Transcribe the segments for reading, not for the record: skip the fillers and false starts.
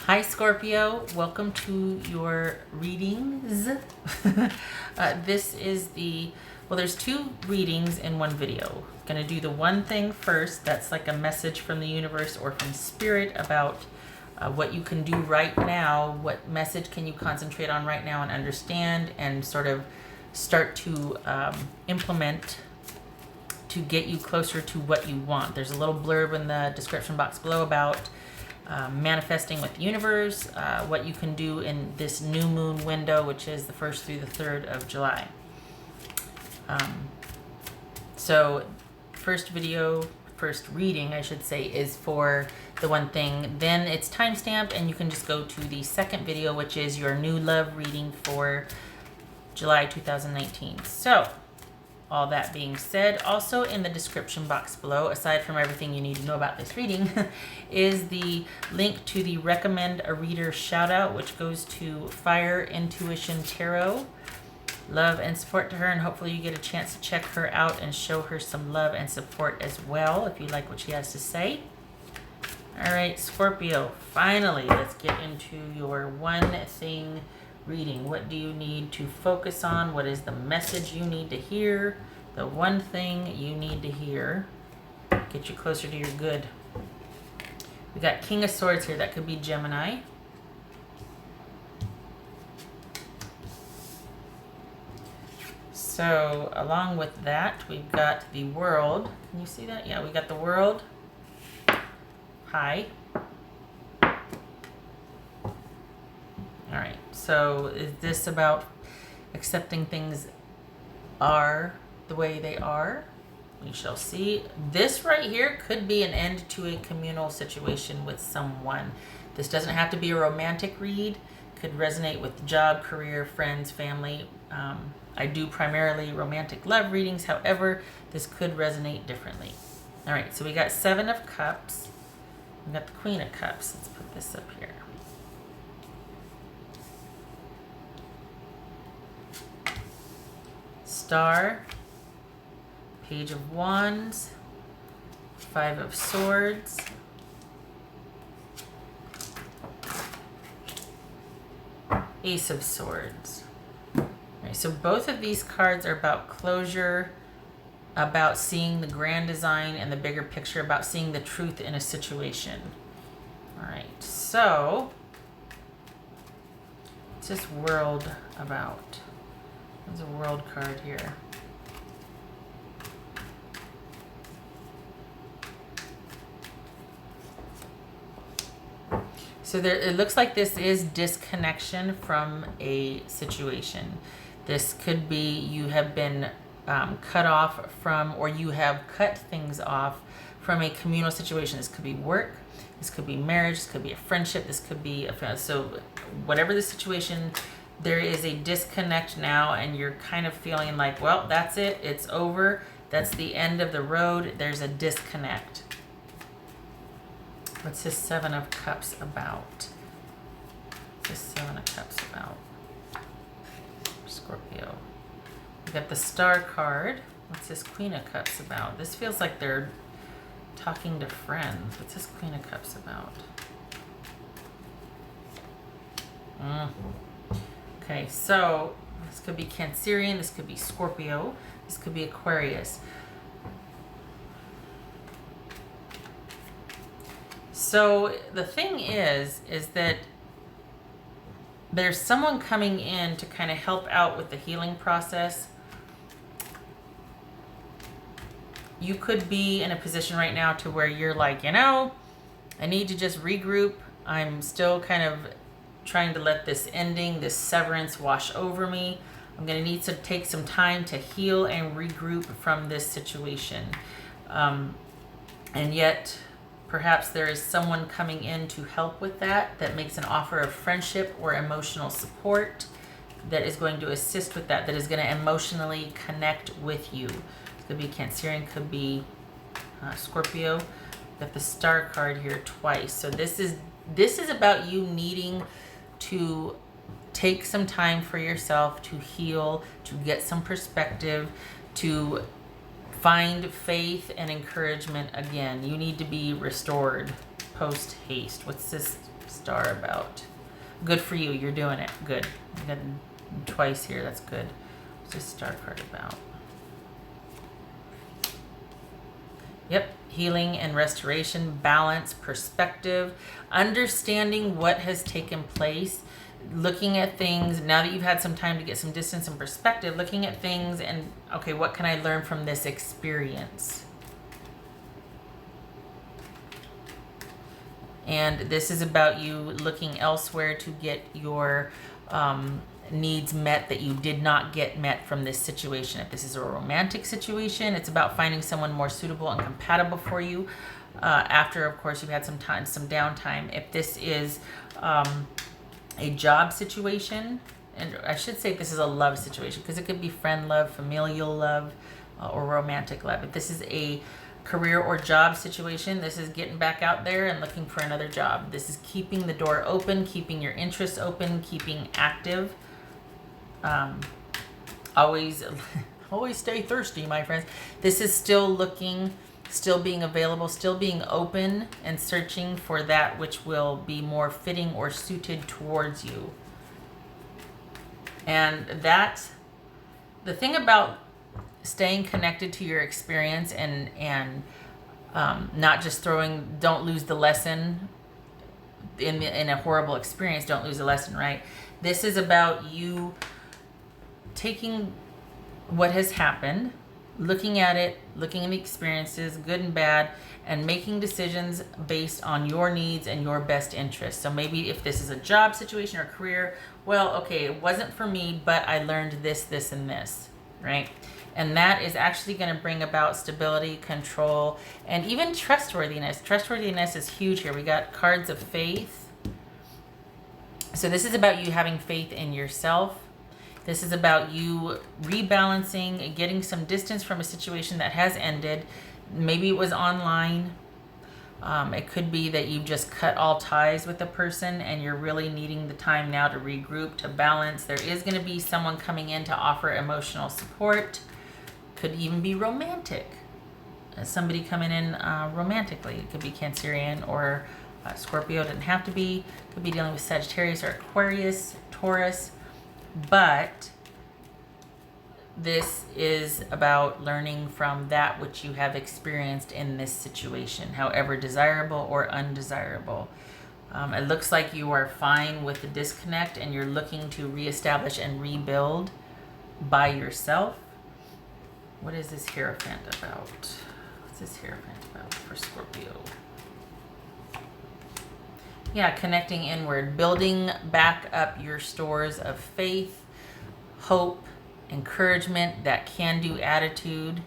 Hi Scorpio, welcome to your readings. This is there's two readings in one video. I'm gonna do the one thing first, that's like a message from the universe or from spirit about what you can do right now, what message can you concentrate on right now and understand and sort of start to implement to get you closer to what you want. There's a little blurb in the description box below about manifesting with the universe, what you can do in this new moon window, which is the 1st through the 3rd of July. So first reading, I should say, is for the one thing. Then it's timestamped and you can just go to the second video, which is your new love reading for July 2019. So all that being said, also in the description box below, aside from everything you need to know about this reading, is the link to the recommend a reader shout out, which goes to Fire Intuition Tarot. Love and support to her, and hopefully you get a chance to check her out and show her some love and support as well if you like what she has to say. All right, Scorpio, finally, let's get into your one thing reading. What do you need to focus on? What is the message you need to hear? The one thing you need to hear. Get you closer to your good. We got King of Swords here. That could be Gemini. So along with that, we've got the World. Can you see that? Yeah, we got the World. Hi. All right, so is this about accepting things are the way they are? We shall see. This right here could be an end to a communal situation with someone. This doesn't have to be a romantic read. Could resonate with job, career, friends, family. I do primarily romantic love readings. However, this could resonate differently. All right, so we got 7 of Cups. We got the Queen of Cups. Let's put this up here. Star, Page of Wands, 5 of Swords, Ace of Swords. All right, so both of these cards are about closure, about seeing the grand design and the bigger picture, about seeing the truth in a situation. All right, so what's this World about? There's a World card here. So there, it looks like this is disconnection from a situation. This could be you have been cut off from, or you have cut things off from a communal situation. This could be work, this could be marriage, this could be a friendship, this could be a, so whatever the situation, there is a disconnect now and you're kind of feeling like, well, that's it, it's over, that's the end of the road, there's a disconnect. What's this 7 of Cups about? What's this 7 of Cups about? Scorpio. We got the Star card. What's this Queen of Cups about? This feels like they're talking to friends. What's this Queen of Cups about? Okay, so this could be Cancerian, this could be Scorpio, this could be Aquarius. So the thing is that there's someone coming in to kind of help out with the healing process. You could be in a position right now to where you're like, you know, I need to just regroup. I'm still kind of trying to let this ending, this severance wash over me. I'm going to need to take some time to heal and regroup from this situation. And yet, perhaps there is someone coming in to help with that, that makes an offer of friendship or emotional support that is going to assist with that, that is going to emotionally connect with you. It could be Cancerian, could be Scorpio. Got the Star card here twice. So this is about you needing to take some time for yourself to heal, to get some perspective, to find faith and encouragement again. You need to be restored post haste. What's this Star about. Good for you. You're doing it. Good. You got twice here. That's good. What's this Star card about? Yep. Healing and restoration, balance, perspective, understanding what has taken place, looking at things now that you've had some time to get some distance and perspective, looking at things and, okay, what can I learn from this experience? And this is about you looking elsewhere to get your needs met that you did not get met from this situation. If this is a romantic situation, it's about finding someone more suitable and compatible for you after, of course, you've had some time, some downtime. If this is a job situation, and I should say if this is a love situation, because it could be friend love, familial love, or romantic love. If this is a career or job situation, this is getting back out there and looking for another job. This is keeping the door open, keeping your interests open, keeping active. Always stay thirsty, my friends. This is still looking, still being available, still being open and searching for that which will be more fitting or suited towards you. And that's the thing about staying connected to your experience and not just don't lose the lesson in a horrible experience. Don't lose the lesson, right? This is about you taking what has happened, looking at it, looking at the experiences, good and bad, and making decisions based on your needs and your best interests. So maybe if this is a job situation or career, well, okay, it wasn't for me, but I learned this, this, and this, right? And that is actually going to bring about stability, control, and even trustworthiness. Trustworthiness is huge here. We got cards of faith. So this is about you having faith in yourself. This is about you rebalancing, getting some distance from a situation that has ended. Maybe it was online. It could be that you've just cut all ties with the person and you're really needing the time now to regroup, to balance. There is going to be someone coming in to offer emotional support. Could even be romantic. Somebody coming in romantically. It could be Cancerian or Scorpio. It doesn't have to be. Could be dealing with Sagittarius or Aquarius, Taurus. But this is about learning from that which you have experienced in this situation, however desirable or undesirable. It looks like you are fine with the disconnect and you're looking to reestablish and rebuild by yourself. What is this Hierophant about? What's this Hierophant about for Scorpio? Yeah, connecting inward, building back up your stores of faith, hope, encouragement, that can-do attitude,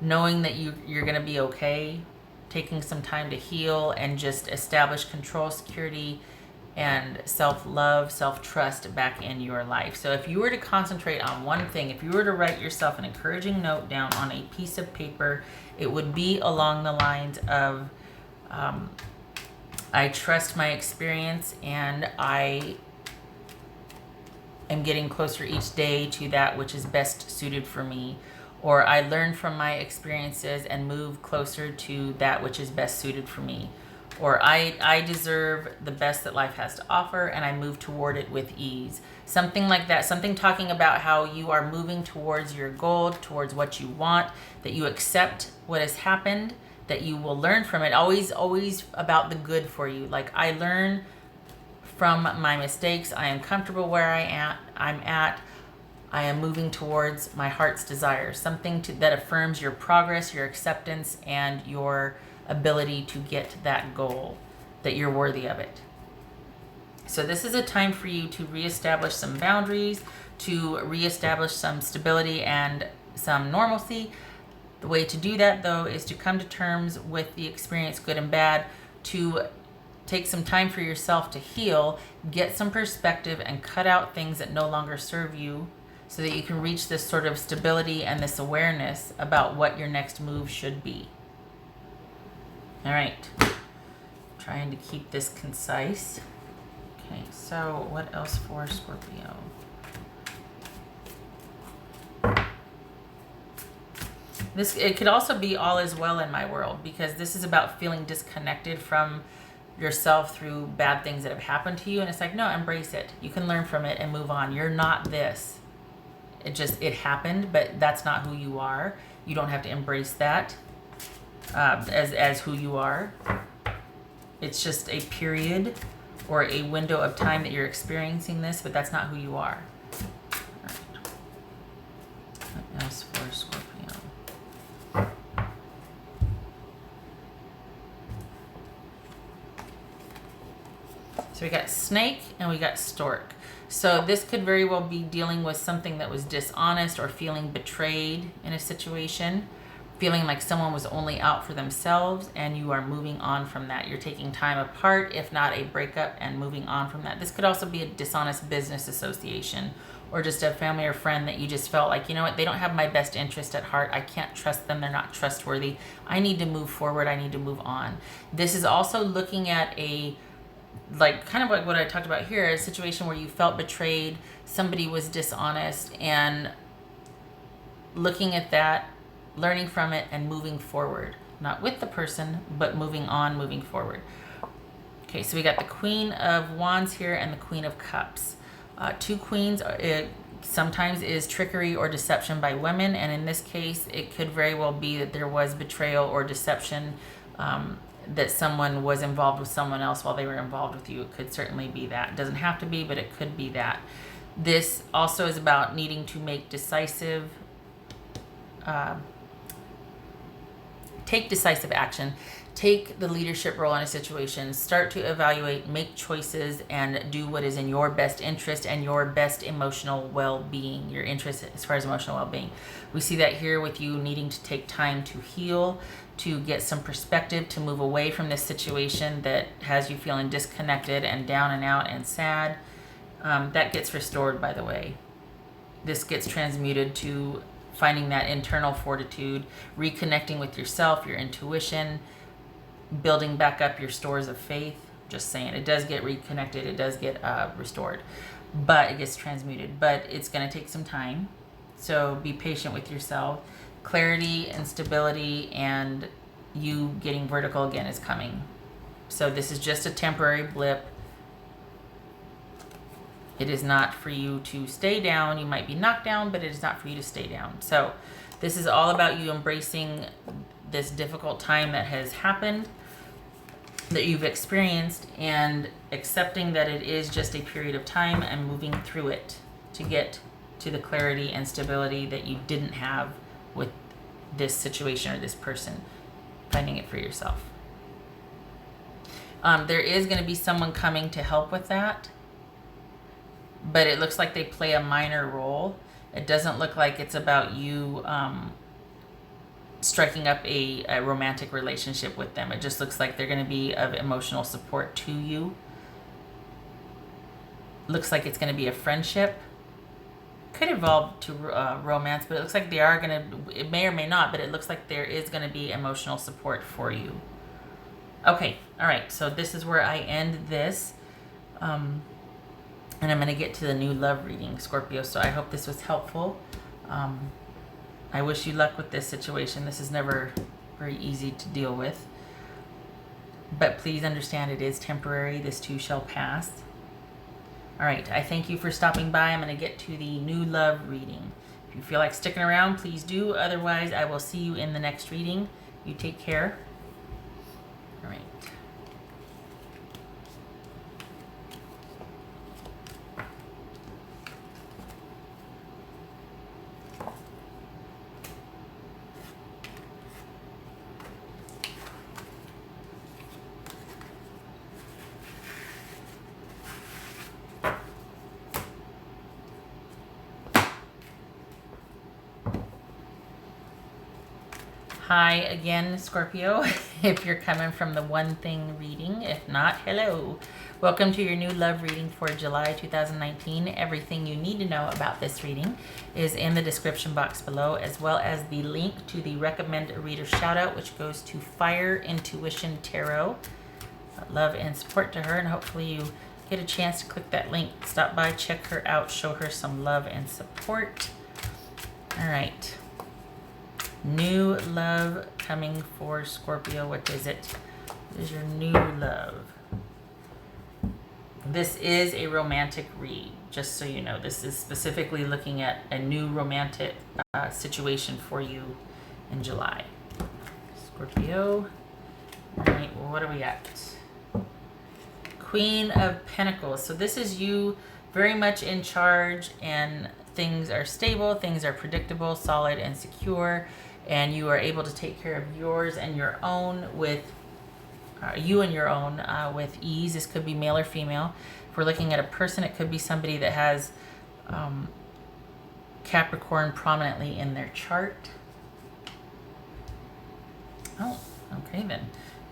knowing that you're going to be okay, taking some time to heal and just establish control, security, and self-love, self-trust back in your life. So if you were to concentrate on one thing, if you were to write yourself an encouraging note down on a piece of paper, it would be along the lines of, I trust my experience and I am getting closer each day to that which is best suited for me. Or I learn from my experiences and move closer to that which is best suited for me. Or I deserve the best that life has to offer and I move toward it with ease. Something like that. Something talking about how you are moving towards your goal, towards what you want, that you accept what has happened, that you will learn from it. Always about the good for you. Like, I learn from my mistakes. I am comfortable where I'm at. I am moving towards my heart's desire. Something that affirms your progress, your acceptance, and your ability to get that goal, that you're worthy of it. So this is a time for you to reestablish some boundaries, to reestablish some stability and some normalcy. The way to do that, though, is to come to terms with the experience, good and bad, to take some time for yourself to heal, get some perspective, and cut out things that no longer serve you so that you can reach this sort of stability and this awareness about what your next move should be. All right. Trying to keep this concise. Okay, so what else for Scorpio? It could also be all is well in my world, because this is about feeling disconnected from yourself through bad things that have happened to you, and it's like, no, embrace it. You can learn from it and move on. You're not this. It happened, but that's not who you are. You don't have to embrace that as who you are. It's just a period or a window of time that you're experiencing this, but that's not who you are. All right. What else for Scorpio? So we got snake and we got stork. So this could very well be dealing with something that was dishonest or feeling betrayed in a situation, feeling like someone was only out for themselves, and you are moving on from that. You're taking time apart, if not a breakup, and moving on from that. This could also be a dishonest business association or just a family or friend that you just felt like, you know what, they don't have my best interest at heart. I can't trust them. They're not trustworthy. I need to move forward. I need to move on. This is also looking at a kind of like what I talked about here, a situation where you felt betrayed, somebody was dishonest, and looking at that, learning from it, and moving forward. Not with the person, but moving on, moving forward. Okay, so we got the Queen of Wands here and the Queen of Cups. Two queens, it sometimes is trickery or deception by women, and in this case, it could very well be that there was betrayal or deception, that someone was involved with someone else while they were involved with you. It could certainly be that. It doesn't have to be, but it could be that. This also is about needing to make decisive, take decisive action, take the leadership role in a situation, start to evaluate, make choices, and do what is in your best interest and your best emotional well-being, your interest as far as emotional well-being. We see that here with you needing to take time to heal, to get some perspective, to move away from this situation that has you feeling disconnected and down and out and sad. That gets restored, by the way. This gets transmuted to finding that internal fortitude, reconnecting with yourself, your intuition, building back up your stores of faith. Just saying, it does get reconnected, it does get restored, but it gets transmuted. But it's going to take some time, so be patient with yourself. Clarity and stability and you getting vertical again is coming. So this is just a temporary blip. It is not for you to stay down. You might be knocked down, but it is not for you to stay down. So this is all about you embracing this difficult time that has happened, that you've experienced, and accepting that it is just a period of time and moving through it to get to the clarity and stability that you didn't have with this situation or this person, finding it for yourself. There is going to be someone coming to help with that, but it looks like they play a minor role. It doesn't look like it's about you striking up a romantic relationship with them. It just looks like they're going to be of emotional support to you. Looks like it's going to be a friendship. Could evolve to romance, but it looks like they are going to, it may or may not, but it looks like there is going to be emotional support for you. Okay, all right, so this is where I end this. And I'm going to get to the new love reading, Scorpio, so I hope this was helpful. I wish you luck with this situation. This is never very easy to deal with. But please understand it is temporary. This too shall pass. All right, I thank you for stopping by. I'm going to get to the new love reading. If you feel like sticking around, please do. Otherwise, I will see you in the next reading. You take care. All right. Hi again, Scorpio, if you're coming from the one thing reading. If not, hello. Welcome to your new love reading for July 2019. Everything you need to know about this reading is in the description box below, as well as the link to the recommend a reader shout out, which goes to Fire Intuition Tarot. Love and support to her, and hopefully you get a chance to click that link, stop by, check her out, show her some love and support. All right. New love coming for Scorpio. What is it? What is your new love? This is a romantic read, just so you know. This is specifically looking at a new romantic situation for you in July. Scorpio. All right, well, what do we got? Queen of Pentacles. So this is you very much in charge, and things are stable, things are predictable, solid, and secure, and you are able to take care of yours and your own with with ease. This could be male or female. If we're looking at a person, it could be somebody that has Capricorn prominently in their chart. Oh, okay then.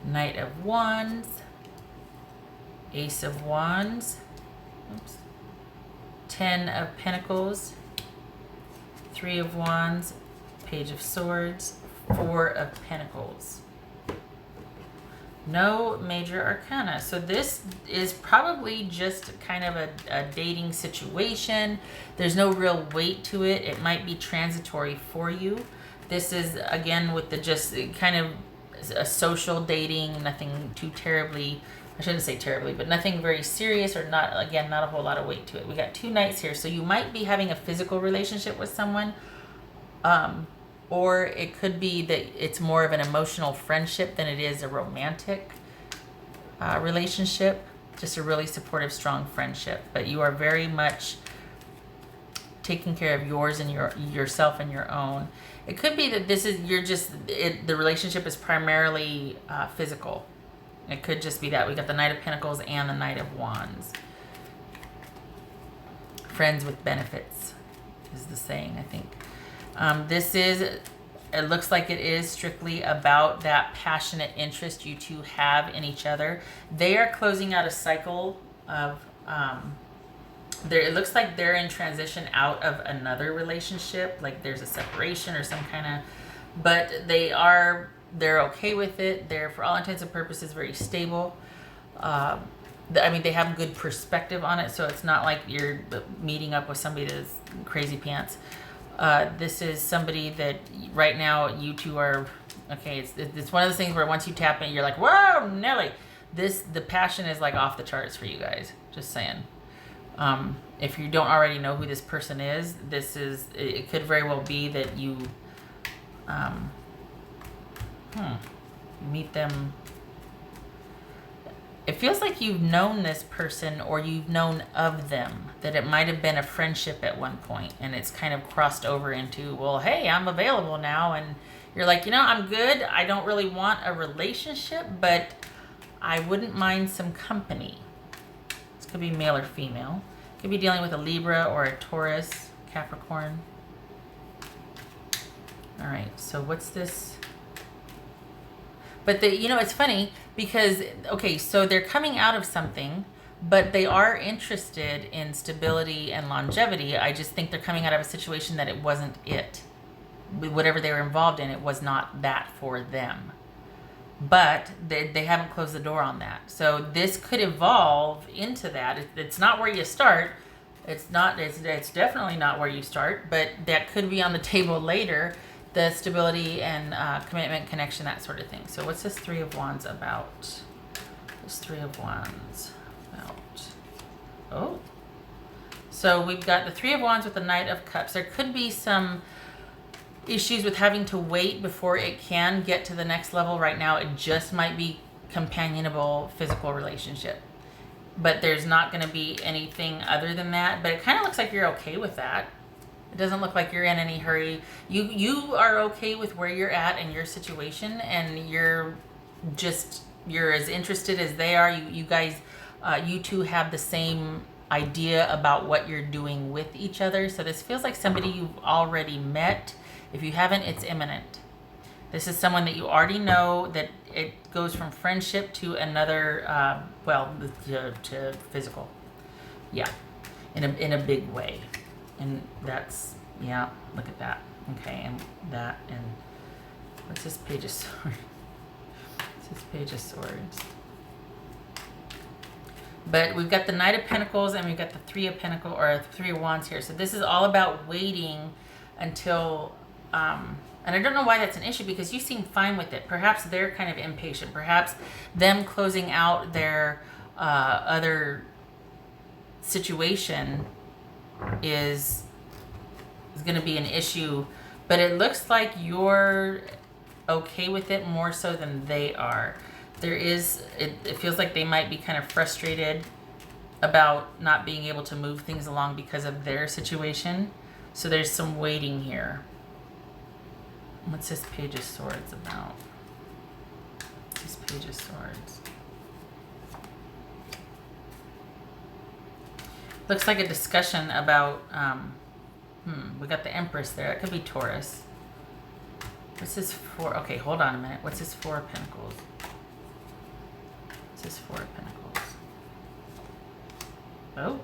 Knight of Wands, Ace of Wands, oops, 10 of Pentacles, 3 of Wands, Page of Swords, 4 of Pentacles. No major arcana. So this is probably just kind of a dating situation. There's no real weight to it. It might be transitory for you. This is, again, with the just kind of a social dating, nothing too terribly, I shouldn't say terribly, but nothing very serious, or not, again, not a whole lot of weight to it. We got 2 knights here. So you might be having a physical relationship with someone, or it could be that it's more of an emotional friendship than it is a romantic relationship. Just a really supportive, strong friendship. But you are very much taking care of yours and yourself and your own. It could be that this is, the relationship is primarily physical. It could just be that. We got the Knight of Pentacles and the Knight of Wands. Friends with benefits is the saying, I think. It looks like it is strictly about that passionate interest you two have in each other. They are closing out a cycle of, it looks like they're in transition out of another relationship, like there's a separation or some kind of, but they're okay with it. They're, for all intents and purposes, very stable. I mean, they have good perspective on it, so it's not like you're meeting up with somebody that's crazy pants. This is somebody that right now you two are, okay, it's one of those things where once you tap in, you're like, whoa, Nelly. The passion is like off the charts for you guys, just saying. If you don't already know who this person is, it could very well be that you meet them. It feels like you've known this person, or you've known of them, that it might have been a friendship at one point, and it's kind of crossed over into, well, hey, I'm available now, and you're like, I'm good. I don't really want a relationship, but I wouldn't mind some company. This could be male or female. Could be dealing with a Libra or a Taurus, Capricorn. All right, so what's this? But it's funny because, okay, so they're coming out of something, but they are interested in stability and longevity. I just think they're coming out of a situation that it wasn't it. Whatever they were involved in, it was not that for them. But they haven't closed the door on that. So this could evolve into that. It's not where you start. It's definitely not where you start, but that could be on the table later. The stability and commitment, connection, that sort of thing. So what's this 3 of Wands about? This 3 of Wands about. Oh. So we've got the 3 of Wands with the Knight of Cups. There could be some issues with having to wait before it can get to the next level. Right now, it just might be companionable physical relationship. But there's not going to be anything other than that. But it kind of looks like you're okay with that. It doesn't look like you're in any hurry. You are okay with where you're at in your situation, and you're as interested as they are. You guys, you two have the same idea about what you're doing with each other. So this feels like somebody you've already met. If you haven't, it's imminent. This is someone that you already know, that it goes from friendship to another, to physical. Yeah, in a big way. And that's, yeah, look at that. Okay, and that, and what's this Page of Swords? What's this Page of Swords? But we've got the Knight of Pentacles, and we've got the 3 of Pentacles, or 3 of Wands here. So this is all about waiting until, and I don't know why that's an issue, because you seem fine with it. Perhaps they're kind of impatient. Perhaps them closing out their other situation is going to be an issue, but it looks like you're okay with it more so than they are. It feels like they might be kind of frustrated about not being able to move things along because of their situation. So there's some waiting here. What's this Page of Swords about? This Page of Swords. Looks like a discussion about, we got the Empress there. It could be Taurus. What's this for? Okay, hold on a minute. What's this Four of Pentacles? What's this Four of Pentacles? Oh.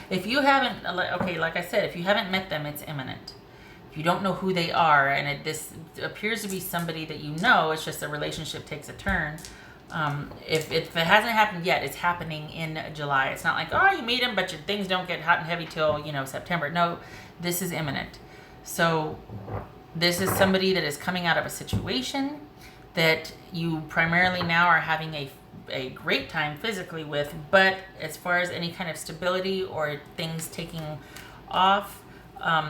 If you haven't, okay, like I said, if you haven't met them, it's imminent. If you don't know who they are, and this appears to be somebody that you know, it's just the relationship takes a turn. If it hasn't happened yet, it's happening in July. It's not like, oh, you meet them, but your things don't get hot and heavy till, September. No, this is imminent. So this is somebody that is coming out of a situation that you primarily now are having a great time physically with, but as far as any kind of stability or things taking off,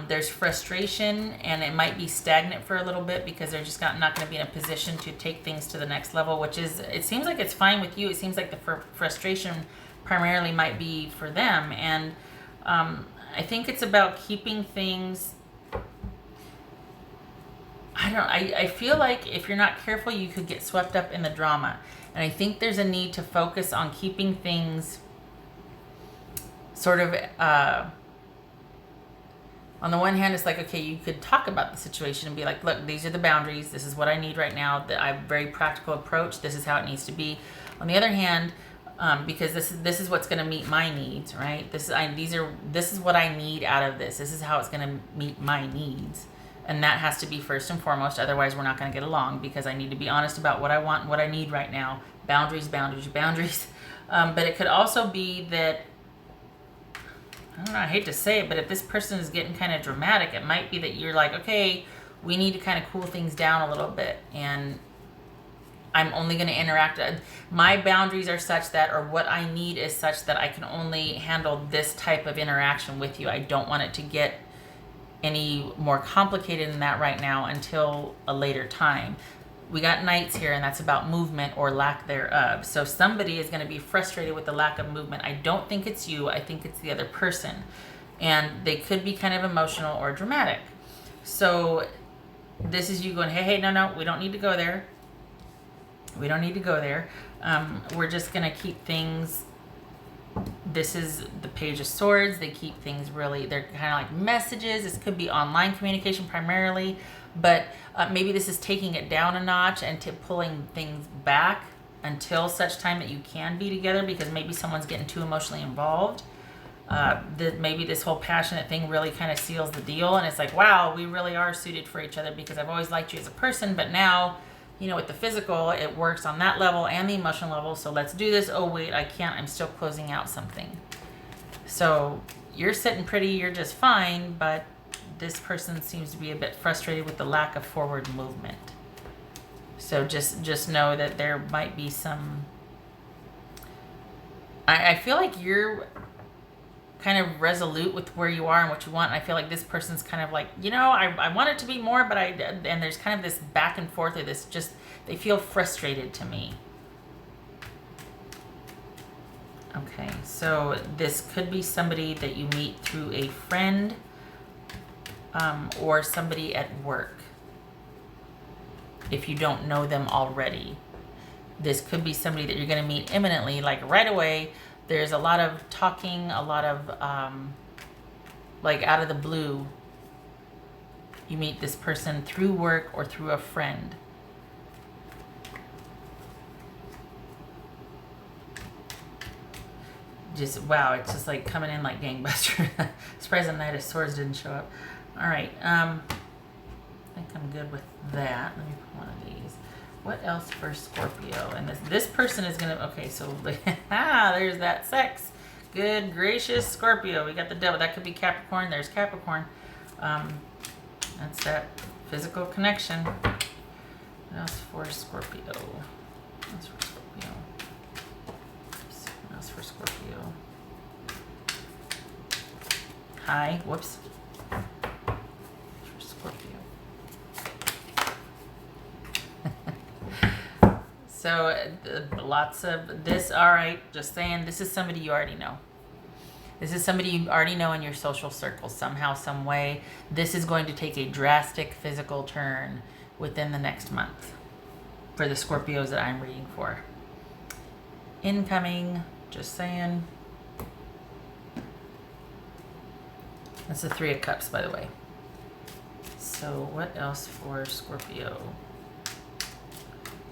there's frustration, and it might be stagnant for a little bit because they're just not going to be in a position to take things to the next level, which is, it seems like it's fine with you. It seems like the frustration primarily might be for them. And I think it's about keeping things, I feel like if you're not careful, you could get swept up in the drama. And I think there's a need to focus on keeping things sort of, on the one hand, it's like, okay, you could talk about the situation and be like, look, these are the boundaries. This is what I need right now. I have a very practical approach. This is how it needs to be. On the other hand, because this is what's going to meet my needs, right? This is what I need out of this. This is how it's going to meet my needs. And that has to be first and foremost. Otherwise, we're not going to get along, because I need to be honest about what I want and what I need right now. Boundaries, boundaries, boundaries. But it could also be that, I don't know, I hate to say it, but if this person is getting kind of dramatic, it might be that you're like, okay, we need to kind of cool things down a little bit. And I'm only going to interact. My boundaries are such that, or what I need is such that I can only handle this type of interaction with you. I don't want it to get any more complicated than that right now until a later time. We got Knights here, and that's about movement or lack thereof. So somebody is going to be frustrated with the lack of movement. I don't think it's you. I think it's the other person. And they could be kind of emotional or dramatic. So this is you going, hey, no, we don't need to go there. We don't need to go there. We're just going to keep things. This is the Page of Swords. They keep things really, they're kind of like messages. This could be online communication primarily. But maybe this is taking it down a notch and pulling things back until such time that you can be together, because maybe someone's getting too emotionally involved. Maybe this whole passionate thing really kind of seals the deal, and it's like, wow, we really are suited for each other, because I've always liked you as a person, but now, with the physical, it works on that level and the emotional level, so let's do this. Oh, wait, I can't. I'm still closing out something. So you're sitting pretty, you're just fine, but this person seems to be a bit frustrated with the lack of forward movement. So just know that there might be some... I feel like you're kind of resolute with where you are and what you want. And I feel like this person's kind of like, I want it to be more, but and there's kind of this back and forth, or this just, they feel frustrated to me. Okay, so this could be somebody that you meet through a friend, or somebody at work, if you don't know them already. This could be somebody that you're going to meet imminently, like right away. There's a lot of talking, a lot of, like out of the blue, you meet this person through work or through a friend. Just, wow, it's just like coming in like gangbusters. Surprised the Knight of Swords didn't show up. All right, I think I'm good with that. Let me put one of these. What else for Scorpio? And this person is gonna, okay, so there's that sex. Good gracious, Scorpio. We got the devil. That could be Capricorn. There's Capricorn. That's that physical connection. What else for Scorpio? What's for Scorpio? high. Whoops. For Scorpio. So lots of this. All right, just saying, this is somebody you already know. This is somebody you already know in your social circle somehow, some way. This is going to take a drastic physical turn within the next month for the Scorpios that I'm reading for. Incoming, just saying. That's the Three of Cups, by the way. So what else for Scorpio?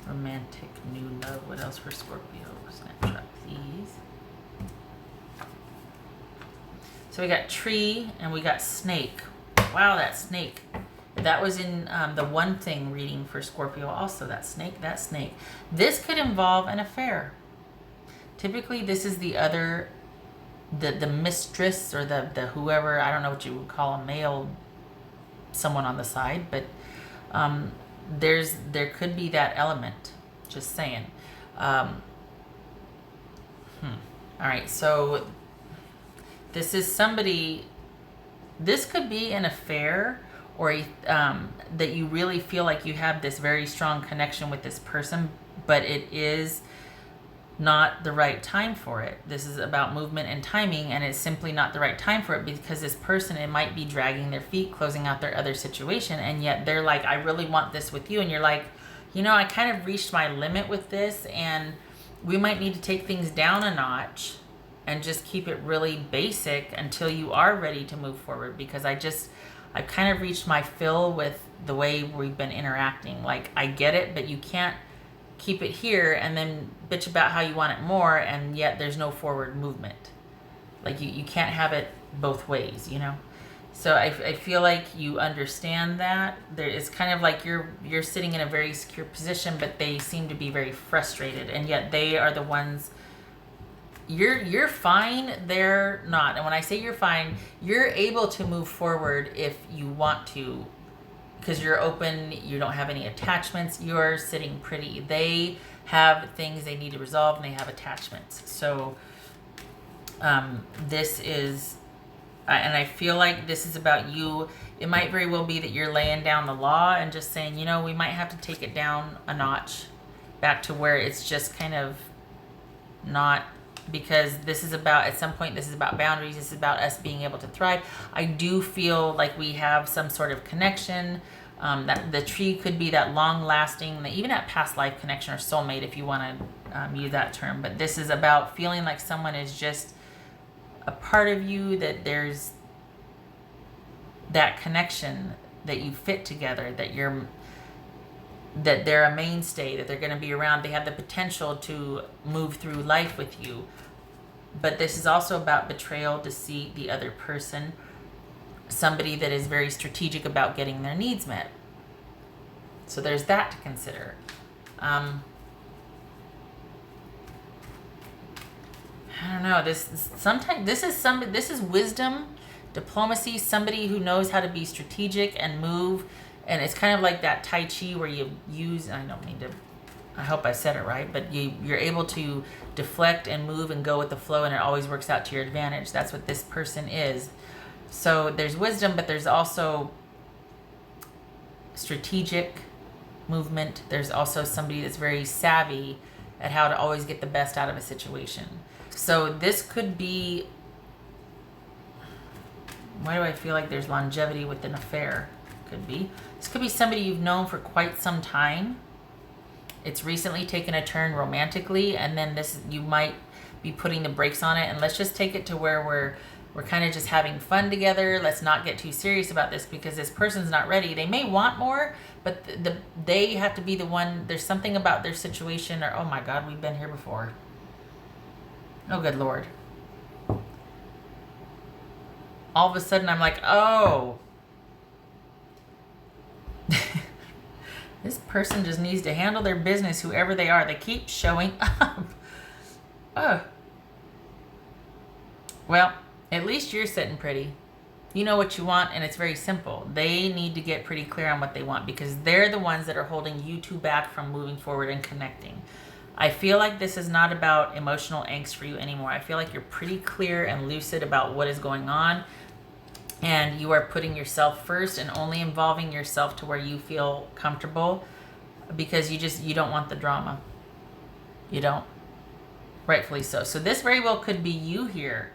Romantic, new love. What else for Scorpio? Snapshot, please. So we got tree and we got snake. Wow, that snake. That was in the one thing reading for Scorpio also. That snake, that snake. This could involve an affair. Typically, this is the other, the mistress or the whoever, I don't know what you would call a male, someone on the side, but there could be that element. Just saying. All right, so this is somebody, this could be an affair or that you really feel like you have this very strong connection with this person, but it is not the right time for it. This is about movement and timing, and it's simply not the right time for it because this person, it might be dragging their feet, closing out their other situation, and yet they're like, I really want this with you, and you're like, you know, I kind of reached my limit with this, and we might need to take things down a notch and just keep it really basic until you are ready to move forward, because I've kind of reached my fill with the way we've been interacting. Like, I get it, but you can't keep it here and then bitch about how you want it more, and yet there's no forward movement. Like, you can't have it both ways, you know? So I feel like you understand that. It's kind of like you're sitting in a very secure position, but they seem to be very frustrated, and yet they are the ones. You're fine, they're not. And when I say you're fine, you're able to move forward if you want to, because you're open, you don't have any attachments, you're sitting pretty. They have things they need to resolve, and they have attachments. So this is, and I feel like this is about you. It might very well be that you're laying down the law and just saying, you know, we might have to take it down a notch back to where it's just kind of not, because this is about, at some point, this is about boundaries. This is about us being able to thrive. I do feel like we have some sort of connection. That the tree could be that long-lasting, even that past life connection or soulmate, if you want to use that term. But this is about feeling like someone is just a part of you, that there's that connection, that you fit together, that they're a mainstay, that they're going to be around. They have the potential to move through life with you. But this is also about betrayal, deceit, the other person, somebody that is very strategic about getting their needs met. So there's that to consider. I don't know. This is wisdom, diplomacy, somebody who knows how to be strategic and move. And it's kind of like that Tai Chi where you use, I don't mean to, I hope I said it right, but you're able to deflect and move and go with the flow, and it always works out to your advantage. That's what this person is. So there's wisdom, but there's also strategic movement. There's also somebody that's very savvy at how to always get the best out of a situation. So this could be, why do I feel like there's longevity with an affair? Could be. This could be somebody you've known for quite some time. It's recently taken a turn romantically, and then you might be putting the brakes on it, and let's just take it to where we're kind of just having fun together. Let's not get too serious about this, because this person's not ready. They may want more, but they have to be the one. There's something about their situation, or, oh my God, we've been here before. Oh, good Lord. All of a sudden I'm like, oh, this person just needs to handle their business, whoever they are. They keep showing up. Oh. Well, at least you're sitting pretty. You know what you want, and it's very simple. They need to get pretty clear on what they want, because they're the ones that are holding you two back from moving forward and connecting. I feel like this is not about emotional angst for you anymore. I feel like you're pretty clear and lucid about what is going on. and you are putting yourself first and only involving yourself to where you feel comfortable, because you don't want the drama. You don't. Rightfully so. So this very well could be you here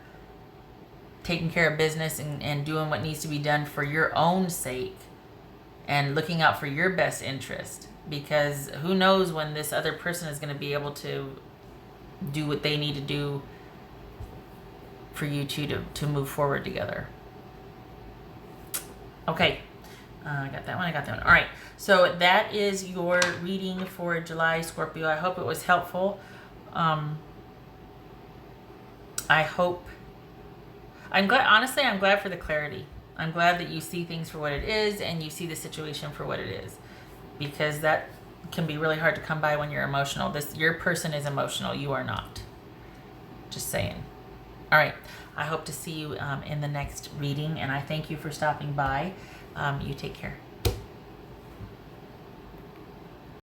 taking care of business and doing what needs to be done for your own sake and looking out for your best interest, because who knows when this other person is going to be able to do what they need to do for you two to move forward together. Okay. I got that one. All right. So that is your reading for July, Scorpio. I hope it was helpful. I'm glad for the clarity. I'm glad that you see things for what it is and you see the situation for what it is, because that can be really hard to come by when you're emotional. Your person is emotional. You are not. Just saying. All right. I hope to see you in the next reading, and I thank you for stopping by. You take care.